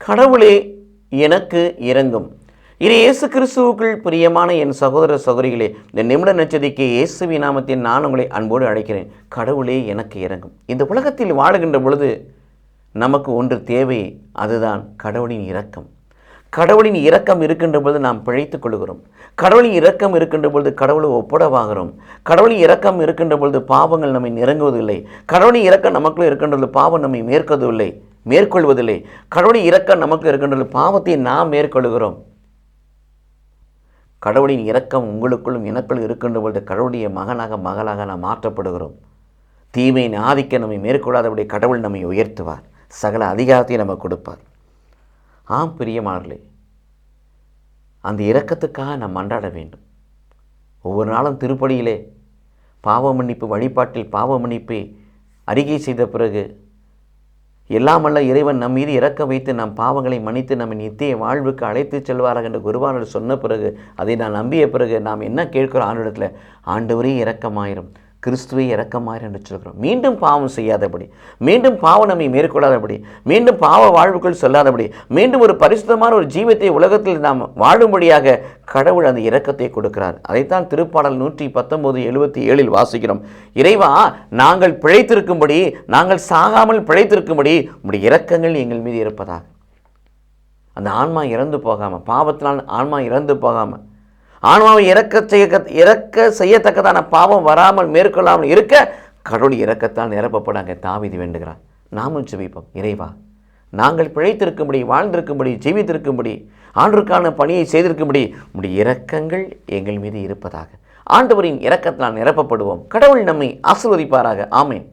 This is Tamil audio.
கடவுளே எனக்கு இரங்கும். இது இயேசு கிறிஸ்துவுக்குள் பிரியமான என் சகோதர சகோதரிகளே, இந்த நிமிட நட்சத்திரக்கு இயேசுவின் நாமத்தில் நான் உங்களை அன்போடு அழைக்கிறேன். கடவுளே எனக்கு இரங்கும். இந்த உலகத்தில் வாழுகின்ற பொழுது நமக்கு ஒன்று தேவை, அதுதான் கடவுளின் இரக்கம். கடவுளின் இரக்கம் இருக்கின்ற பொழுது நாம் பிழைத்துக் கொள்கிறோம். கடவுளின் இரக்கம் இருக்கின்ற பொழுது கடவுளை ஒப்படவாகிறோம். கடவுளின் இரக்கம் இருக்கின்ற பொழுது பாவங்கள் நம்மை நெருங்குவதில்லை. கடவுளின் இரக்கம் நமக்குள்ள இருக்கின்ற பொழுது பாவம் நம்மை மேற்கொள்வதில்லை. கடவுளின் இரக்கம் நமக்கு இருக்கின்ற பாவத்தை நாம் மேற்கொள்கிறோம். கடவுளின் இரக்கம் உங்களுக்குள்ளும் எனக்குள்ளும் இருக்கின்ற பொழுது கடவுளுடைய மகளாக நாம் மாற்றப்படுகிறோம். தீமையின் ஆதிக்க நம்மை மேற்கொள்ளாதபடி கடவுள் நம்மை உயர்த்துவார். சகல அதிகாரத்தையும் நமக்கு கொடுப்பார். ஆம் பிரியமானவர்களே, அந்த இரக்கத்துக்காக நாம் மன்றாட வேண்டும். ஒவ்வொரு நாளும் திருப்பலியிலே பாவ மன்னிப்பு வழிபாட்டில் பாவ மன்னிப்பை அறிக்கை செய்த பிறகு எல்லாமல்ல இறைவன் நம் மீது இரக்கம் வைத்து நம் பாவங்களை மன்னித்து நம்மை நித்திய வாழ்வுக்கு அழைத்து செல்வார்கள் என்று குருவானவர் சொன்ன பிறகு, அதை நான் நம்பிய பிறகு நாம் என்ன கேட்கிறோம் ஆண்டவரிடத்தில்? ஆண்டவரே இரக்கமாயிரும், கிறிஸ்துவே இரக்கமாயிரும் என்று சொல்கிறோம். மீண்டும் பாவம் செய்யாதபடி, மீண்டும் பாவம் நம்மை மேற்கொள்ளாதபடி, மீண்டும் பாவ வாழ்வுக்குள் செல்லாதபடி, மீண்டும் ஒரு பரிசுத்தமான ஒரு ஜீவத்தை உலகத்தில் நாம் வாழும்படியாக கடவுள் அந்த இரக்கத்தை கொடுக்கிறார். அதைத்தான் திருப்பாடல் 119:77 வாசிக்கிறோம். இறைவா, நாங்கள் பிழைத்திருக்கும்படி, நாங்கள் சாகாமல் பிழைத்திருக்கும்படி உம்முடைய இரக்கங்கள் எங்கள் மீது இருப்பதாக. அந்த ஆன்மா இறந்து போகாமல், பாவத்தினால் ஆன்மா இறந்து போகாமல், ஆன்மாவை இறக்க செய்யத்தக்கதான பாவம் வராமல் மேற்கொள்ளாமல் இருக்க கடவுள் இரக்கத்தால் நிரப்பப்படாங்க தாவீது வேண்டுகிறார். நாமும் ஜெபிப்போம். இறைவா, நாங்கள் பிழைத்திருக்கும்படி, வாழ்ந்திருக்கும்படி, ஜெபித்திருக்கும்படி, ஆண்டவருக்கான பணியை செய்திருக்கும்படி உம்முடைய இரக்கங்கள் எங்கள் மீது இருப்பதாக. ஆண்டவரின் இரக்கத்தால் நிரப்பப்படுவோம். கடவுள் நம்மை ஆசீர்வதிப்பாராக. ஆமென்.